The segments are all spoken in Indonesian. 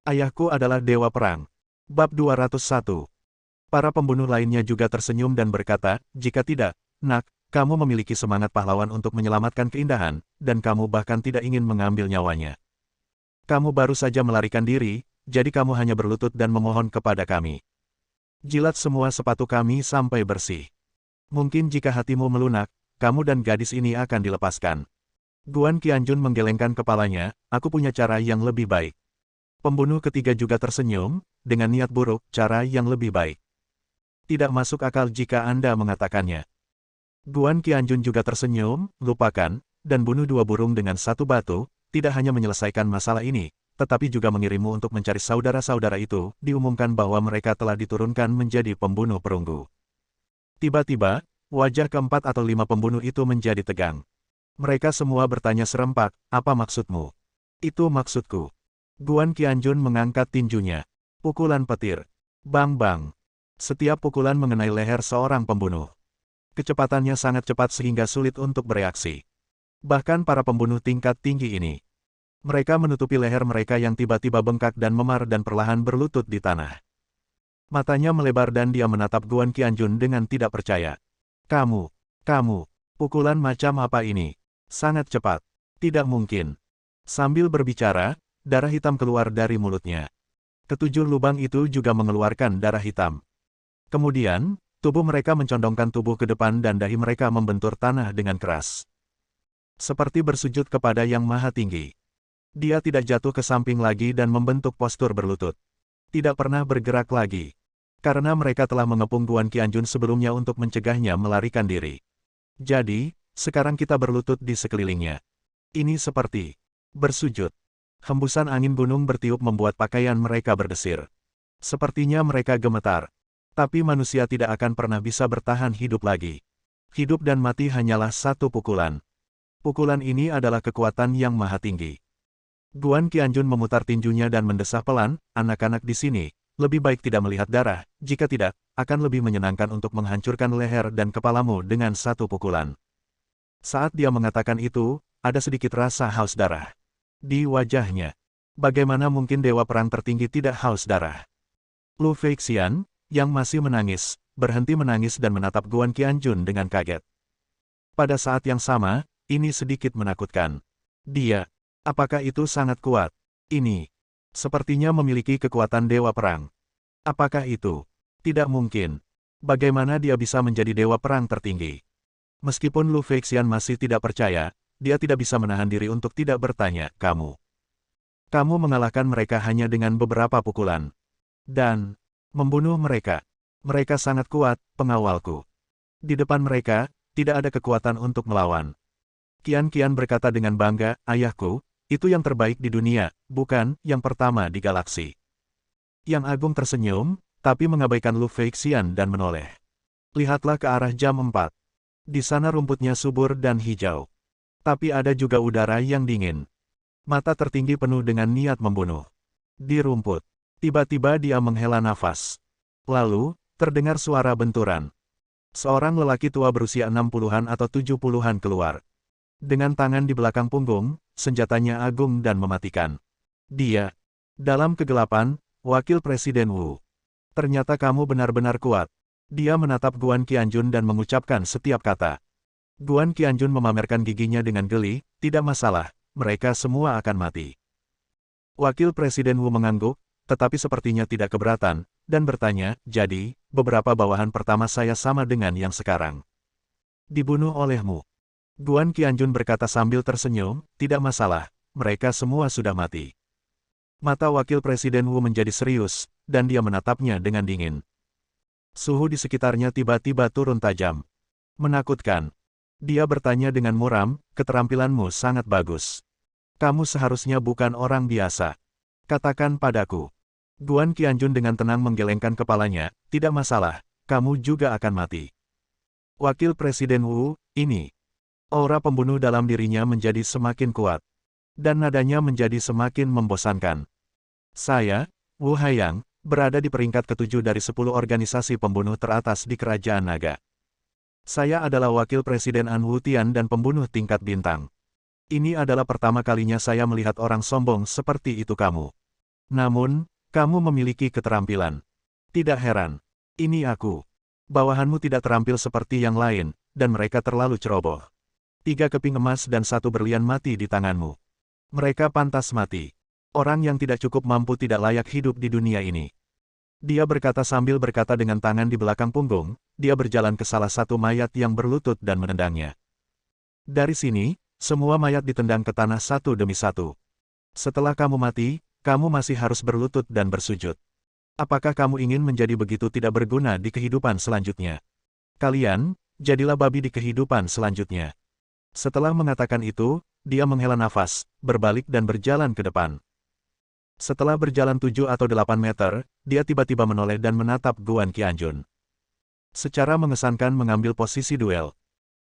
Ayahku adalah dewa perang. Bab 201. Para pembunuh lainnya juga tersenyum dan berkata, jika tidak, nak, kamu memiliki semangat pahlawan untuk menyelamatkan keindahan, dan kamu bahkan tidak ingin mengambil nyawanya. Kamu baru saja melarikan diri, jadi kamu hanya berlutut dan memohon kepada kami. Jilat semua sepatu kami sampai bersih. Mungkin jika hatimu melunak, kamu dan gadis ini akan dilepaskan. Guan Qianjun menggelengkan kepalanya, aku punya cara yang lebih baik. Pembunuh ketiga juga tersenyum, dengan niat buruk, cara yang lebih baik. Tidak masuk akal jika Anda mengatakannya. Guan Qianjun juga tersenyum, lupakan, dan bunuh 2 burung dengan 1 batu, tidak hanya menyelesaikan masalah ini, tetapi juga mengirimmu untuk mencari saudara-saudara itu, diumumkan bahwa mereka telah diturunkan menjadi pembunuh perunggu. Tiba-tiba, wajah keempat atau 5 pembunuh itu menjadi tegang. Mereka semua bertanya serempak, apa maksudmu? Itu maksudku. Guan Qianjun mengangkat tinjunya. Pukulan petir. Bang-bang. Setiap pukulan mengenai leher seorang pembunuh. Kecepatannya sangat cepat sehingga sulit untuk bereaksi. Bahkan para pembunuh tingkat tinggi ini. Mereka menutupi leher mereka yang tiba-tiba bengkak dan memar dan perlahan berlutut di tanah. Matanya melebar dan dia menatap Guan Qianjun dengan tidak percaya. Kamu, pukulan macam apa ini? Sangat cepat. Tidak mungkin. Sambil berbicara, darah hitam keluar dari mulutnya. Ketujuh lubang itu juga mengeluarkan darah hitam. Kemudian, tubuh mereka mencondongkan tubuh ke depan dan dahi mereka membentur tanah dengan keras. Seperti bersujud kepada Yang Maha Tinggi. Dia tidak jatuh ke samping lagi dan membentuk postur berlutut. Tidak pernah bergerak lagi. Karena mereka telah mengepung Guan Qianjun sebelumnya untuk mencegahnya melarikan diri. Jadi, sekarang kita berlutut di sekelilingnya. Ini seperti bersujud. Hembusan angin gunung bertiup membuat pakaian mereka berdesir. Sepertinya mereka gemetar. Tapi manusia tidak akan pernah bisa bertahan hidup lagi. Hidup dan mati hanyalah satu pukulan. Pukulan ini adalah kekuatan yang maha tinggi. Guan Qianjun memutar tinjunya dan mendesah pelan, anak-anak di sini, lebih baik tidak melihat darah, jika tidak, akan lebih menyenangkan untuk menghancurkan leher dan kepalamu dengan satu pukulan. Saat dia mengatakan itu, ada sedikit rasa haus darah. Di wajahnya. Bagaimana mungkin dewa perang tertinggi tidak haus darah? Lu Feixian, yang masih menangis, berhenti menangis dan menatap Guan Qianjun dengan kaget. Pada saat yang sama, ini sedikit menakutkan. Dia, apakah itu sangat kuat? Ini, sepertinya memiliki kekuatan dewa perang. Apakah itu? Tidak mungkin. Bagaimana dia bisa menjadi dewa perang tertinggi? Meskipun Lu Feixian masih tidak percaya, dia tidak bisa menahan diri untuk tidak bertanya, kamu mengalahkan mereka hanya dengan beberapa pukulan. Dan, membunuh mereka. Mereka sangat kuat, pengawalku. Di depan mereka, tidak ada kekuatan untuk melawan. Qian berkata dengan bangga, ayahku, itu yang terbaik di dunia, bukan yang pertama di galaksi. Yang Agung tersenyum, tapi mengabaikan Lu Feixian dan menoleh. Lihatlah ke arah jam 4. Di sana rumputnya subur dan hijau. Tapi ada juga udara yang dingin. Mata tertinggi penuh dengan niat membunuh. Di rumput. Tiba-tiba dia menghela nafas. Lalu, terdengar suara benturan. Seorang lelaki tua berusia 60-an atau 70-an keluar. Dengan tangan di belakang punggung, senjatanya agung dan mematikan. Dia. Dalam kegelapan, Wakil Presiden Wu. Ternyata kamu benar-benar kuat. Dia menatap Guan Qianjun dan mengucapkan setiap kata. Guan Qianjun memamerkan giginya dengan geli, tidak masalah, mereka semua akan mati. Wakil Presiden Wu mengangguk, tetapi sepertinya tidak keberatan, dan bertanya, jadi, beberapa bawahan pertama saya sama dengan yang sekarang. Dibunuh olehmu. Guan Qianjun berkata sambil tersenyum, tidak masalah, mereka semua sudah mati. Mata Wakil Presiden Wu menjadi serius, dan dia menatapnya dengan dingin. Suhu di sekitarnya tiba-tiba turun tajam. Menakutkan. Dia bertanya dengan muram, keterampilanmu sangat bagus. Kamu seharusnya bukan orang biasa. Katakan padaku. Guan Qianjun dengan tenang menggelengkan kepalanya, tidak masalah, kamu juga akan mati. Wakil Presiden Wu, ini. Aura pembunuh dalam dirinya menjadi semakin kuat. Dan nadanya menjadi semakin membosankan. Saya, Wu Haiyang, berada di peringkat ke-7 dari 10 organisasi pembunuh teratas di Kerajaan Naga. Saya adalah Wakil Presiden An Wutian dan pembunuh tingkat bintang. Ini adalah pertama kalinya saya melihat orang sombong seperti itu kamu. Namun, kamu memiliki keterampilan. Tidak heran. Ini aku. Bawahanmu tidak terampil seperti yang lain, dan mereka terlalu ceroboh. 3 keping emas dan 1 berlian mati di tanganmu. Mereka pantas mati. Orang yang tidak cukup mampu tidak layak hidup di dunia ini. Dia berkata sambil berkata dengan tangan di belakang punggung, dia berjalan ke salah satu mayat yang berlutut dan menendangnya. Dari sini, semua mayat ditendang ke tanah satu demi satu. Setelah kamu mati, kamu masih harus berlutut dan bersujud. Apakah kamu ingin menjadi begitu tidak berguna di kehidupan selanjutnya? Kalian, jadilah babi di kehidupan selanjutnya. Setelah mengatakan itu, dia menghela nafas, berbalik dan berjalan ke depan. Setelah berjalan 7 atau 8 meter, dia tiba-tiba menoleh dan menatap Guan Qianjun. Secara mengesankan mengambil posisi duel.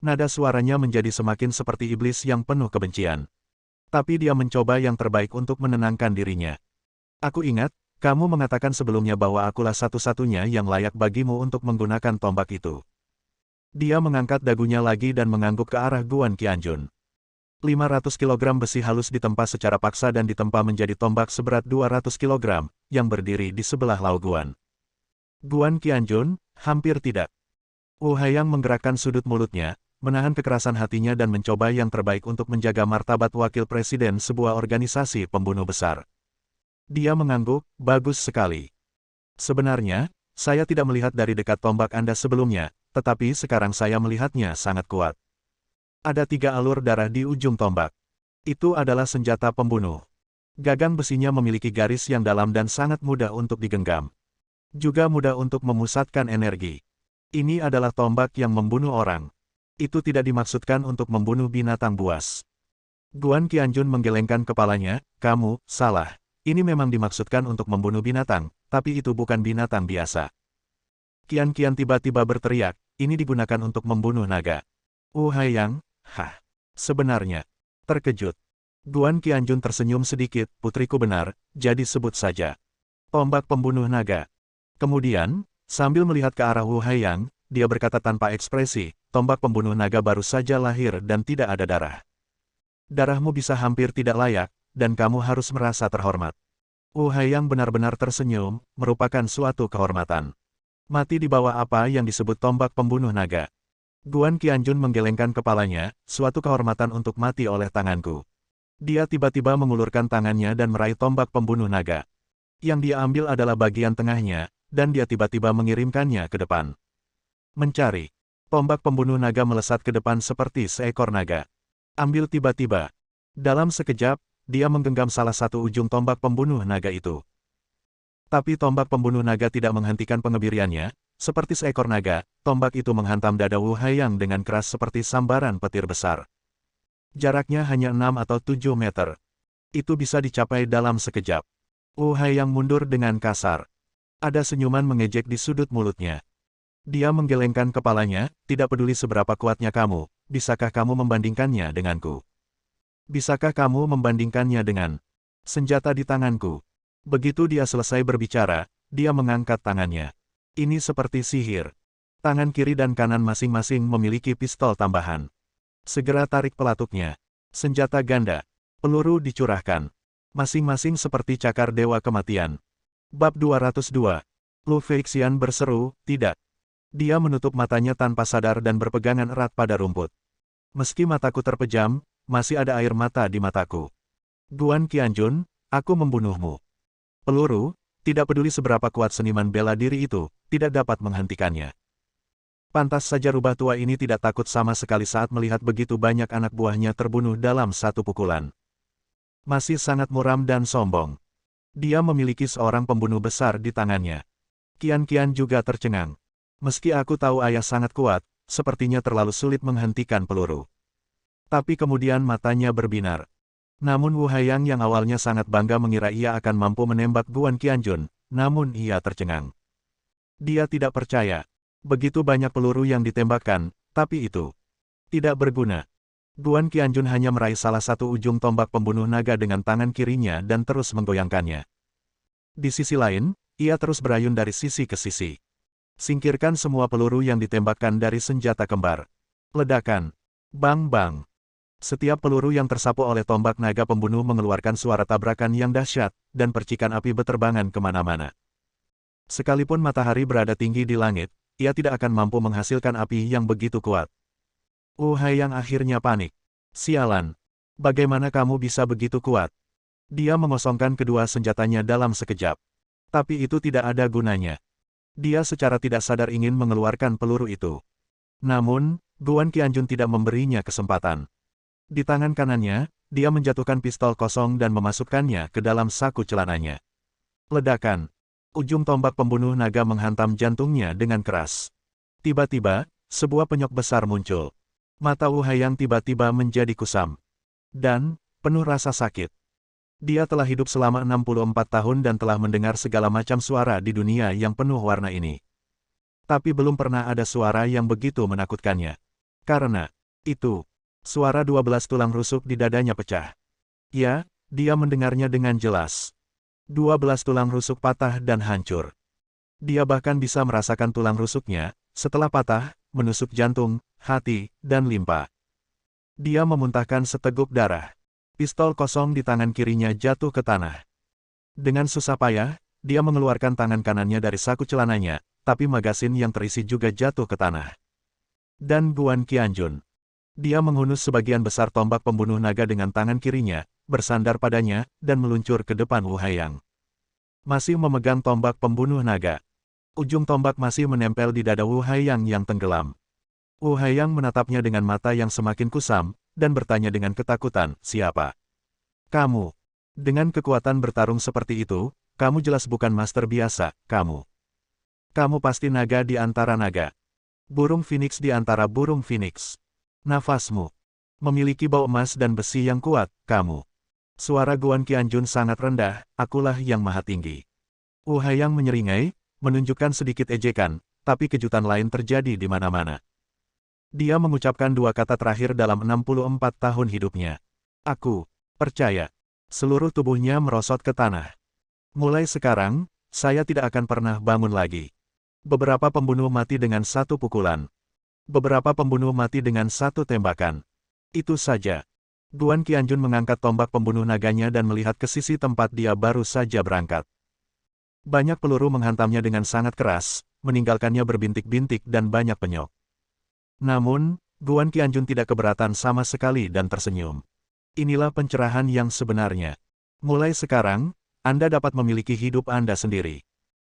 Nada suaranya menjadi semakin seperti iblis yang penuh kebencian. Tapi dia mencoba yang terbaik untuk menenangkan dirinya. Aku ingat, kamu mengatakan sebelumnya bahwa akulah satu-satunya yang layak bagimu untuk menggunakan tombak itu. Dia mengangkat dagunya lagi dan mengangguk ke arah Guan Qianjun. 500 kg besi halus ditempa secara paksa dan ditempa menjadi tombak seberat 200 kg, yang berdiri di sebelah Lao Guan. Guan Qianjun, hampir tidak. Wu Haiyang menggerakkan sudut mulutnya, menahan kekerasan hatinya dan mencoba yang terbaik untuk menjaga martabat wakil presiden sebuah organisasi pembunuh besar. Dia mengangguk, bagus sekali. Sebenarnya, saya tidak melihat dari dekat tombak Anda sebelumnya, tetapi sekarang saya melihatnya sangat kuat. Ada 3 alur darah di ujung tombak. Itu adalah senjata pembunuh. Gagang besinya memiliki garis yang dalam dan sangat mudah untuk digenggam. Juga mudah untuk memusatkan energi. Ini adalah tombak yang membunuh orang. Itu tidak dimaksudkan untuk membunuh binatang buas. Guan Qianjun menggelengkan kepalanya, kamu, salah. Ini memang dimaksudkan untuk membunuh binatang, tapi itu bukan binatang biasa. Qian tiba-tiba berteriak, ini digunakan untuk membunuh naga. Wu Haiyang, hah, sebenarnya. Terkejut. Guan Qianjun tersenyum sedikit, putriku benar, jadi sebut saja. Tombak pembunuh naga. Kemudian, sambil melihat ke arah Wu Haiyang, dia berkata tanpa ekspresi, tombak pembunuh naga baru saja lahir dan tidak ada darah. Darahmu bisa hampir tidak layak, dan kamu harus merasa terhormat. Wu Haiyang benar-benar tersenyum, merupakan suatu kehormatan. Mati di bawah apa yang disebut tombak pembunuh naga. Guan Qianjun menggelengkan kepalanya, suatu kehormatan untuk mati oleh tanganku. Dia tiba-tiba mengulurkan tangannya dan meraih tombak pembunuh naga. Yang dia ambil adalah bagian tengahnya, dan dia tiba-tiba mengirimkannya ke depan. Mencari. Tombak pembunuh naga melesat ke depan seperti seekor naga. Ambil tiba-tiba. Dalam sekejap, dia menggenggam salah satu ujung tombak pembunuh naga itu. Tapi tombak pembunuh naga tidak menghentikan pengebiriannya. Seperti seekor naga, tombak itu menghantam dada Wu Haiyang dengan keras seperti sambaran petir besar. Jaraknya hanya 6 atau 7 meter. Itu bisa dicapai dalam sekejap. Wu Haiyang mundur dengan kasar. Ada senyuman mengejek di sudut mulutnya. Dia menggelengkan kepalanya, tidak peduli seberapa kuatnya kamu, bisakah kamu membandingkannya denganku? Bisakah kamu membandingkannya dengan senjata di tanganku? Begitu dia selesai berbicara, dia mengangkat tangannya. Ini seperti sihir. Tangan kiri dan kanan masing-masing memiliki pistol tambahan. Segera tarik pelatuknya. Senjata ganda. Peluru dicurahkan. Masing-masing seperti cakar dewa kematian. Bab 202. Lu Feixian berseru, tidak. Dia menutup matanya tanpa sadar dan berpegangan erat pada rumput. Meski mataku terpejam, masih ada air mata di mataku. Guan Qianjun, aku membunuhmu. Peluru, tidak peduli seberapa kuat seniman bela diri itu, tidak dapat menghentikannya. Pantas saja rubah tua ini tidak takut sama sekali saat melihat begitu banyak anak buahnya terbunuh dalam satu pukulan. Masih sangat muram dan sombong. Dia memiliki seorang pembunuh besar di tangannya. Qian juga tercengang. Meski aku tahu ayah sangat kuat, sepertinya terlalu sulit menghentikan peluru. Tapi kemudian matanya berbinar. Namun Wu Haiyang yang awalnya sangat bangga mengira ia akan mampu menembak Guan Qianjun, namun ia tercengang. Dia tidak percaya. Begitu banyak peluru yang ditembakkan, tapi itu tidak berguna. Guan Qianjun hanya meraih salah satu ujung tombak pembunuh naga dengan tangan kirinya dan terus menggoyangkannya. Di sisi lain, ia terus berayun dari sisi ke sisi. Singkirkan semua peluru yang ditembakkan dari senjata kembar. Ledakan. Bang-bang. Setiap peluru yang tersapu oleh tombak naga pembunuh mengeluarkan suara tabrakan yang dahsyat, dan percikan api beterbangan kemana-mana. Sekalipun matahari berada tinggi di langit, ia tidak akan mampu menghasilkan api yang begitu kuat. Wu Haiyang akhirnya panik. Sialan! Bagaimana kamu bisa begitu kuat? Dia mengosongkan kedua senjatanya dalam sekejap. Tapi itu tidak ada gunanya. Dia secara tidak sadar ingin mengeluarkan peluru itu. Namun, Guan Qianjun tidak memberinya kesempatan. Di tangan kanannya, dia menjatuhkan pistol kosong dan memasukkannya ke dalam saku celananya. Ledakan. Ujung tombak pembunuh naga menghantam jantungnya dengan keras. Tiba-tiba, sebuah penyok besar muncul. Mata Wu Haiyang tiba-tiba menjadi kusam. Dan, penuh rasa sakit. Dia telah hidup selama 64 tahun dan telah mendengar segala macam suara di dunia yang penuh warna ini. Tapi belum pernah ada suara yang begitu menakutkannya. Karena itu, suara 12 tulang rusuk di dadanya pecah. Ya, dia mendengarnya dengan jelas. 12 tulang rusuk patah dan hancur. Dia bahkan bisa merasakan tulang rusuknya, setelah patah, menusuk jantung, hati, dan limpa. Dia memuntahkan seteguk darah. Pistol kosong di tangan kirinya jatuh ke tanah. Dengan susah payah, dia mengeluarkan tangan kanannya dari saku celananya, tapi magasin yang terisi juga jatuh ke tanah. Dan Guan Qianjun. Dia menghunus sebagian besar tombak pembunuh naga dengan tangan kirinya, bersandar padanya, dan meluncur ke depan Wu Haiyang. Masih memegang tombak pembunuh naga. Ujung tombak masih menempel di dada Wu Haiyang yang tenggelam. Wu Haiyang menatapnya dengan mata yang semakin kusam, dan bertanya dengan ketakutan, "Siapa? Kamu? Dengan kekuatan bertarung seperti itu, kamu jelas bukan master biasa, kamu. Kamu pasti naga di antara naga. Burung phoenix di antara burung phoenix. Nafasmu memiliki bau emas dan besi yang kuat, kamu." Suara Guan Qianjun sangat rendah, "Akulah yang maha tinggi." Wu Haiyang menyeringai, menunjukkan sedikit ejekan, tapi kejutan lain terjadi di mana-mana. Dia mengucapkan dua kata terakhir dalam 64 tahun hidupnya. "Aku percaya." Seluruh tubuhnya merosot ke tanah. "Mulai sekarang, saya tidak akan pernah bangun lagi." Beberapa pembunuh mati dengan satu pukulan. Beberapa pembunuh mati dengan satu tembakan. Itu saja. Guan Qianjun mengangkat tombak pembunuh naganya dan melihat ke sisi tempat dia baru saja berangkat. Banyak peluru menghantamnya dengan sangat keras, meninggalkannya berbintik-bintik dan banyak penyok. Namun, Guan Qianjun tidak keberatan sama sekali dan tersenyum. Inilah pencerahan yang sebenarnya. Mulai sekarang, Anda dapat memiliki hidup Anda sendiri.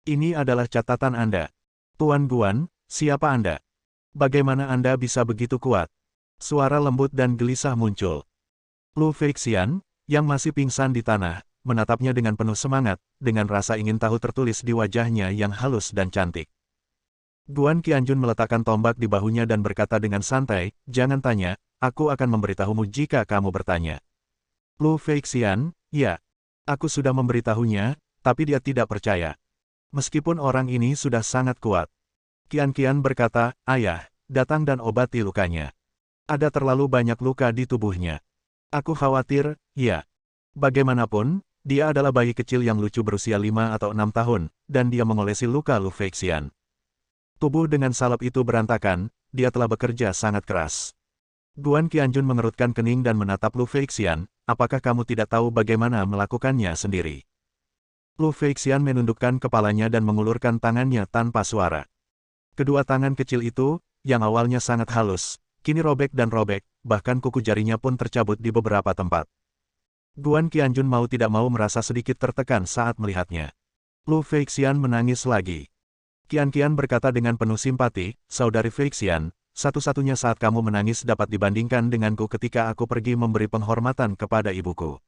Ini adalah catatan Anda. Tuan Guan, siapa Anda? Bagaimana Anda bisa begitu kuat? Suara lembut dan gelisah muncul. Lu Feixian, yang masih pingsan di tanah, menatapnya dengan penuh semangat, dengan rasa ingin tahu tertulis di wajahnya yang halus dan cantik. Guan Qianjun meletakkan tombak di bahunya dan berkata dengan santai, "Jangan tanya, aku akan memberitahumu jika kamu bertanya." Lu Feixian, "Ya, aku sudah memberitahunya, tapi dia tidak percaya. Meskipun orang ini sudah sangat kuat." Qian berkata, "Ayah, datang dan obati lukanya. Ada terlalu banyak luka di tubuhnya. Aku khawatir, ya. Bagaimanapun, dia adalah bayi kecil yang lucu berusia 5 atau 6 tahun, dan dia mengolesi luka Lu Feixian. Tubuh dengan salep itu berantakan, dia telah bekerja sangat keras." Guan Qianjun mengerutkan kening dan menatap Lu Feixian, "Apakah kamu tidak tahu bagaimana melakukannya sendiri?" Lu Feixian menundukkan kepalanya dan mengulurkan tangannya tanpa suara. Kedua tangan kecil itu, yang awalnya sangat halus, kini robek dan robek, bahkan kuku jarinya pun tercabut di beberapa tempat. Guan Qianjun mau tidak mau merasa sedikit tertekan saat melihatnya. Lu Feixian menangis lagi. Qian berkata dengan penuh simpati, "Saudari Feixian, satu-satunya saat kamu menangis dapat dibandingkan denganku ketika aku pergi memberi penghormatan kepada ibuku."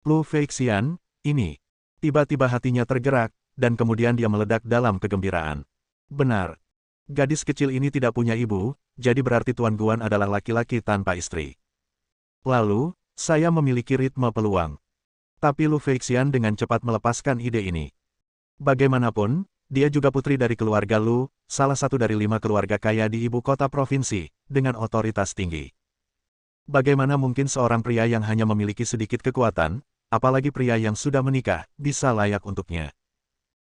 Lu Feixian, ini. Tiba-tiba hatinya tergerak, dan kemudian dia meledak dalam kegembiraan. Benar. Gadis kecil ini tidak punya ibu, jadi berarti Tuan Guan adalah laki-laki tanpa istri. Lalu, saya memiliki ritme peluang. Tapi Lu Feixian dengan cepat melepaskan ide ini. Bagaimanapun, dia juga putri dari keluarga Lu, salah satu dari 5 keluarga kaya di ibu kota provinsi, dengan otoritas tinggi. Bagaimana mungkin seorang pria yang hanya memiliki sedikit kekuatan, apalagi pria yang sudah menikah, bisa layak untuknya?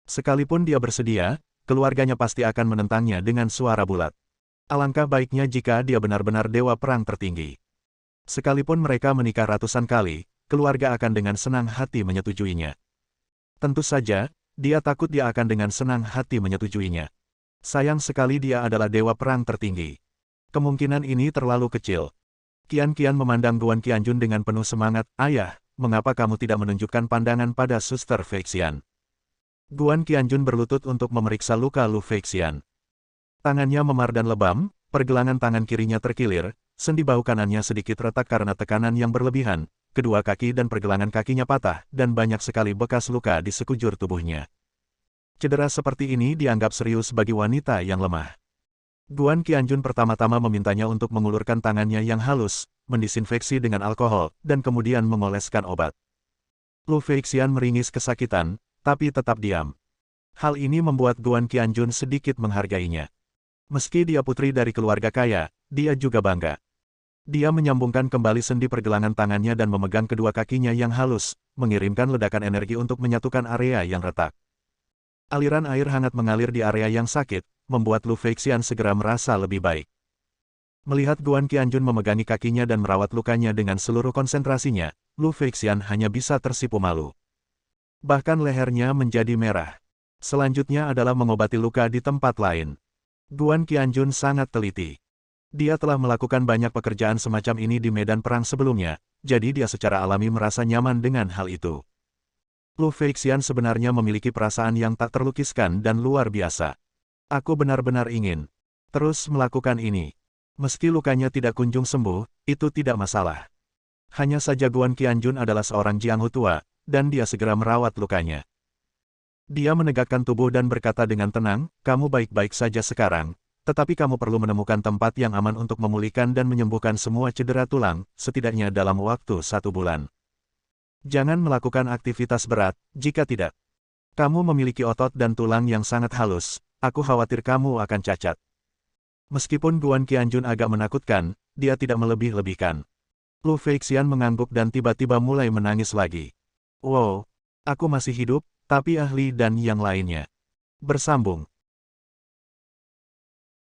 Sekalipun dia bersedia, keluarganya pasti akan menentangnya dengan suara bulat. Alangkah baiknya jika dia benar-benar dewa perang tertinggi. Sekalipun mereka menikah ratusan kali, keluarga akan dengan senang hati menyetujuinya. Tentu saja, dia takut dia akan dengan senang hati menyetujuinya. Sayang sekali dia adalah dewa perang tertinggi. Kemungkinan ini terlalu kecil. Qian memandang Guan Qianjun dengan penuh semangat. Ayah, mengapa kamu tidak menunjukkan pandangan pada Suster Feixian? Guan Qianjun berlutut untuk memeriksa luka Lu Feixian. Tangannya memar dan lebam, pergelangan tangan kirinya terkilir, sendi bahu kanannya sedikit retak karena tekanan yang berlebihan, kedua kaki dan pergelangan kakinya patah, dan banyak sekali bekas luka di sekujur tubuhnya. Cedera seperti ini dianggap serius bagi wanita yang lemah. Guan Qianjun pertama-tama memintanya untuk mengulurkan tangannya yang halus, mendisinfeksi dengan alkohol, dan kemudian mengoleskan obat. Lu Feixian meringis kesakitan, tapi tetap diam. Hal ini membuat Guan Qianjun sedikit menghargainya. Meski dia putri dari keluarga kaya, dia juga bangga. Dia menyambungkan kembali sendi pergelangan tangannya dan memegang kedua kakinya yang halus, mengirimkan ledakan energi untuk menyatukan area yang retak. Aliran air hangat mengalir di area yang sakit, membuat Lu Feixian segera merasa lebih baik. Melihat Guan Qianjun memegangi kakinya dan merawat lukanya dengan seluruh konsentrasinya, Lu Feixian hanya bisa tersipu malu. Bahkan lehernya menjadi merah. Selanjutnya adalah mengobati luka di tempat lain. Guan Qianjun sangat teliti. Dia telah melakukan banyak pekerjaan semacam ini di medan perang sebelumnya, jadi dia secara alami merasa nyaman dengan hal itu. Lu Feixian sebenarnya memiliki perasaan yang tak terlukiskan dan luar biasa. Aku benar-benar ingin terus melakukan ini. Meski lukanya tidak kunjung sembuh, itu tidak masalah. Hanya saja Guan Qianjun adalah seorang Jianghu tua, dan dia segera merawat lukanya. Dia menegakkan tubuh dan berkata dengan tenang, kamu baik-baik saja sekarang, tetapi kamu perlu menemukan tempat yang aman untuk memulihkan dan menyembuhkan semua cedera tulang, setidaknya dalam waktu 1 bulan. Jangan melakukan aktivitas berat, jika tidak. Kamu memiliki otot dan tulang yang sangat halus, aku khawatir kamu akan cacat. Meskipun Guan Qianjun agak menakutkan, dia tidak melebih-lebihkan. Lu Feixian mengangguk dan tiba-tiba mulai menangis lagi. Wow, aku masih hidup, tapi ahli dan yang lainnya. Bersambung.